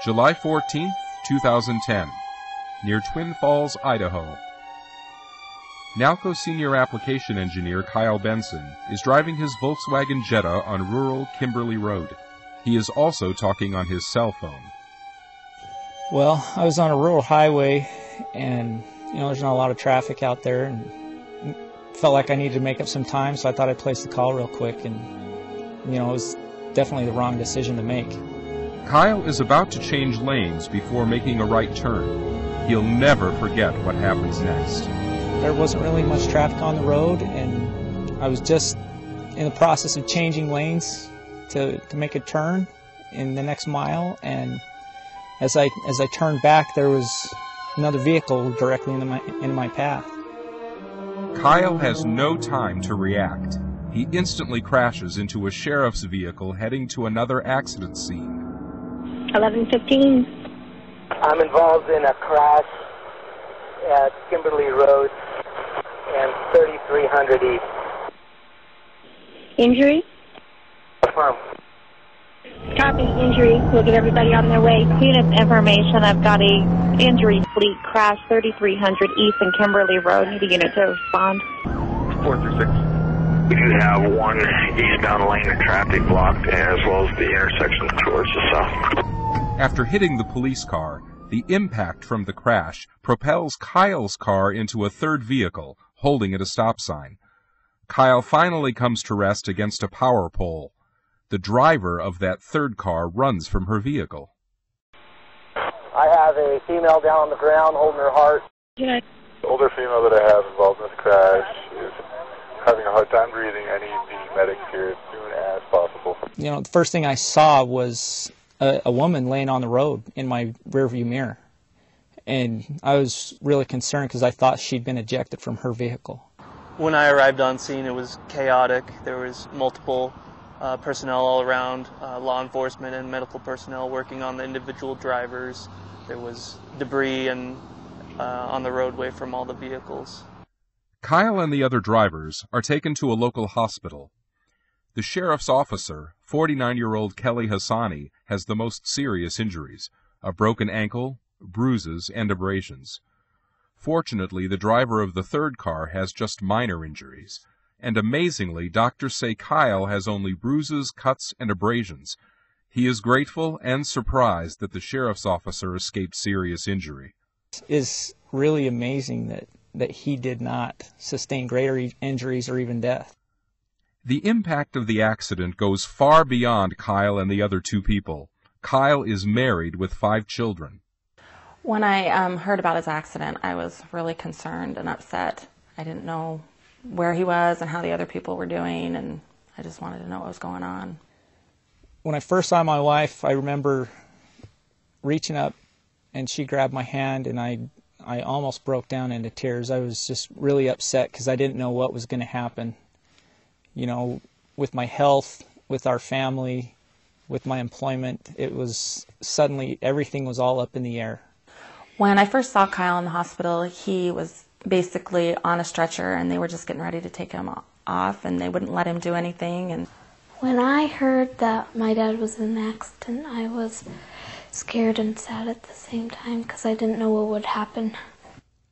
July 14, 2010, near Twin Falls, Idaho. Nalco Senior Application Engineer Kyle Benson is driving his Volkswagen Jetta on rural Kimberly Road. He is also talking on his cell phone. Well, I was on a rural highway, and there's not a lot of traffic out there, and felt like I needed to make up some time, so I thought I'd place the call real quick, and it was definitely the wrong decision to make. Kyle is about to change lanes before making a right turn. He'll never forget what happens next. There wasn't really much traffic on the road, and I was just in the process of changing lanes to make a turn in the next mile, and as I turned back, there was another vehicle directly into my path. Kyle has no time to react. He instantly crashes into a sheriff's vehicle heading to another accident scene. 11:15. I'm involved in a crash at Kimberly Road and 3300 East. Injury? Affirm. Copy, injury. We'll get everybody on their way. Unit information, I've got a injury fleet crash 3300 East and Kimberly Road. Need a unit to respond. 436. We do have one eastbound lane of traffic blocked as well as the intersection towards the south. After hitting the police car, the impact from the crash propels Kyle's car into a third vehicle, holding at a stop sign. Kyle finally comes to rest against a power pole. The driver of that third car runs from her vehicle. I have a female down on the ground holding her heart. The older female that I have involved in this crash is having a hard time breathing. I need the medics here as soon as possible. The first thing I saw was a woman laying on the road in my rearview mirror. And I was really concerned because I thought she'd been ejected from her vehicle. When I arrived on scene, it was chaotic. There was multiple personnel all around, law enforcement and medical personnel working on the individual drivers. There was debris on the roadway from all the vehicles. Kyle and the other drivers are taken to a local hospital. The sheriff's officer, 49-year-old Kelly Hassani, has the most serious injuries, a broken ankle, bruises, and abrasions. Fortunately, the driver of the third car has just minor injuries, and amazingly, doctors say Kyle has only bruises, cuts, and abrasions. He is grateful and surprised that the sheriff's officer escaped serious injury. It's really amazing that he did not sustain greater injuries or even death. The impact of the accident goes far beyond Kyle and the other two people. Kyle is married with 5 children. When I heard about his accident, I was really concerned and upset. I didn't know where he was and how the other people were doing, and I just wanted to know what was going on. When I first saw my wife, I remember reaching up, and she grabbed my hand, and I almost broke down into tears. I was just really upset because I didn't know what was going to happen. With my health, with our family, with my employment, it was suddenly everything was all up in the air. When I first saw Kyle in the hospital, he was basically on a stretcher, and they were just getting ready to take him off, and they wouldn't let him do anything. And when I heard that my dad was in an accident, I was scared and sad at the same time because I didn't know what would happen.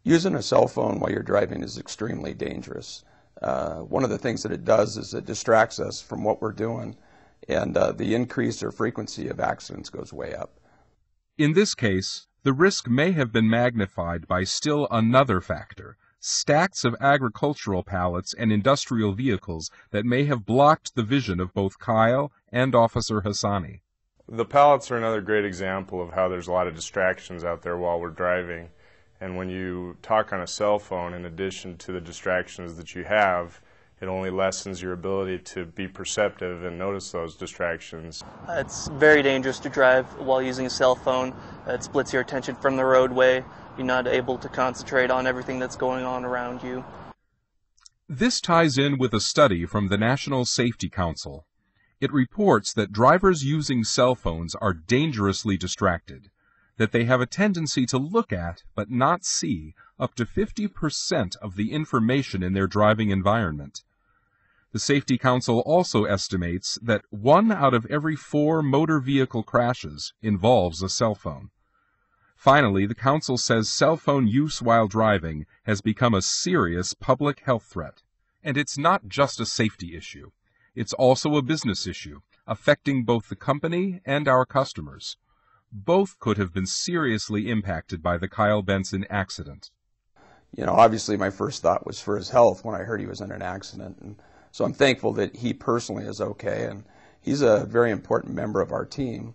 Using a cell phone while you're driving is extremely dangerous. One of the things that it does is it distracts us from what we're doing, and the increase or frequency of accidents goes way up. In this case, the risk may have been magnified by still another factor, stacks of agricultural pallets and industrial vehicles that may have blocked the vision of both Kyle and Officer Hassani. The pallets are another great example of how there's a lot of distractions out there while we're driving. And when you talk on a cell phone, in addition to the distractions that you have, it only lessens your ability to be perceptive and notice those distractions. It's very dangerous to drive while using a cell phone. It splits your attention from the roadway. You're not able to concentrate on everything that's going on around you. This ties in with a study from the National Safety Council. It reports that drivers using cell phones are dangerously distracted, that they have a tendency to look at but not see up to 50% of the information in their driving environment. The Safety Council also estimates that 1 out of every 4 motor vehicle crashes involves a cell phone. Finally, the Council says cell phone use while driving has become a serious public health threat. And it's not just a safety issue. It's also a business issue, affecting both the company and our customers. Both could have been seriously impacted by the Kyle Benson accident. You know, obviously my first thought was for his health when I heard he was in an accident. And so I'm thankful that he personally is okay. And he's a very important member of our team.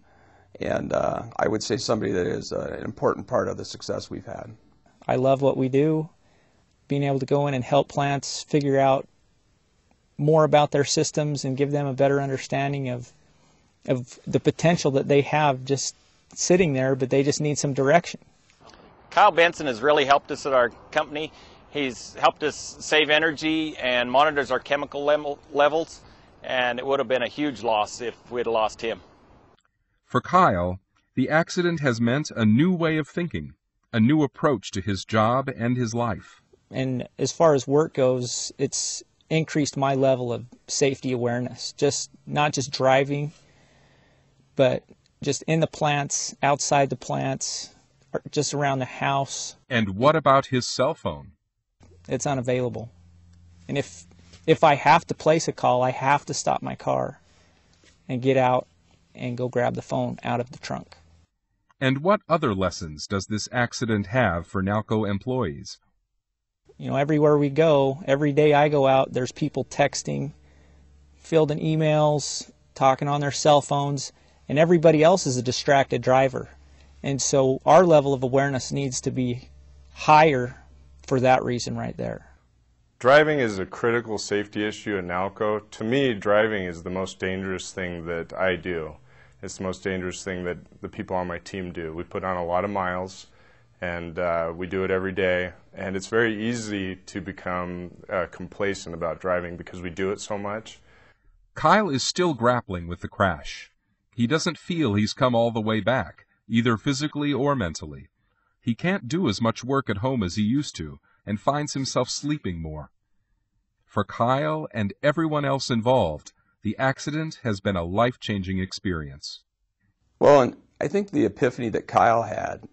And I would say somebody that is an important part of the success we've had. I love what we do. Being able to go in and help plants figure out more about their systems and give them a better understanding of the potential that they have just sitting there, but they just need some direction. Kyle Benson has really helped us at our company. He's helped us save energy and monitors our chemical levels, and it would have been a huge loss if we'd lost him. For Kyle, the accident has meant a new way of thinking, a new approach to his job and his life. And as far as work goes, it's increased my level of safety awareness, not just driving, but just in the plants, outside the plants, or just around the house. And what about his cell phone? It's unavailable. And if I have to place a call, I have to stop my car and get out and go grab the phone out of the trunk. And what other lessons does this accident have for Nalco employees? You know, everywhere we go, every day I go out, there's people texting, fielding emails, talking on their cell phones, and everybody else is a distracted driver. And so our level of awareness needs to be higher for that reason right there. Driving is a critical safety issue in Nalco. To me, driving is the most dangerous thing that I do. It's the most dangerous thing that the people on my team do. We put on a lot of miles, and we do it every day. And it's very easy to become complacent about driving because we do it so much. Kyle is still grappling with the crash. He doesn't feel he's come all the way back, either physically or mentally. He can't do as much work at home as he used to, and finds himself sleeping more. For Kyle and everyone else involved, the accident has been a life-changing experience. Well, and I think the epiphany that Kyle had,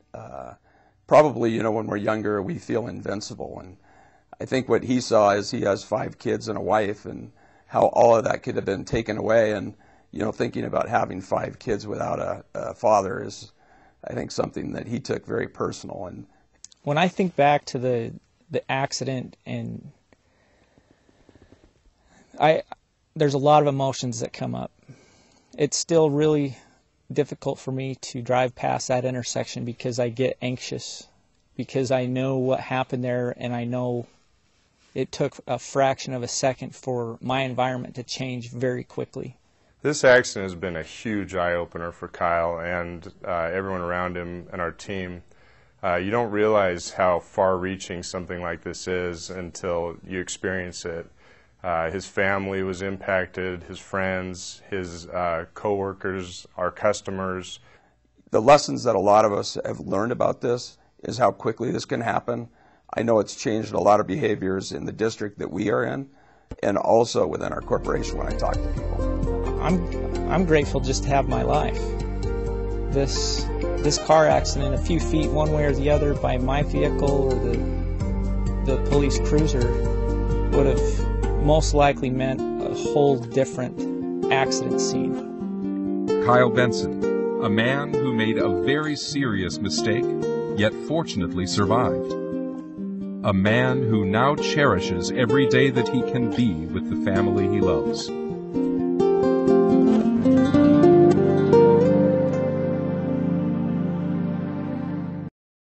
probably, you know, when we're younger, we feel invincible. And I think what he saw is he has 5 kids and a wife, and how all of that could have been taken away. And, you know, thinking about having 5 kids without a father is, I think, something that he took very personal. And when I think back to the accident, and there's a lot of emotions that come up. It's still really difficult for me to drive past that intersection because I get anxious, because I know what happened there, and I know it took a fraction of a second for my environment to change very quickly. This accident has been a huge eye-opener for Kyle and everyone around him and our team. You don't realize how far-reaching something like this is until you experience it. His family was impacted, his friends, his co-workers, our customers. The lessons that a lot of us have learned about this is how quickly this can happen. I know it's changed a lot of behaviors in the district that we are in, and also within our corporation when I talk to people. I'm grateful just to have my life. This car accident, a few feet one way or the other by my vehicle or the police cruiser, would have most likely meant a whole different accident scene. Kyle Benson, a man who made a very serious mistake, yet fortunately survived. A man who now cherishes every day that he can be with the family he loves.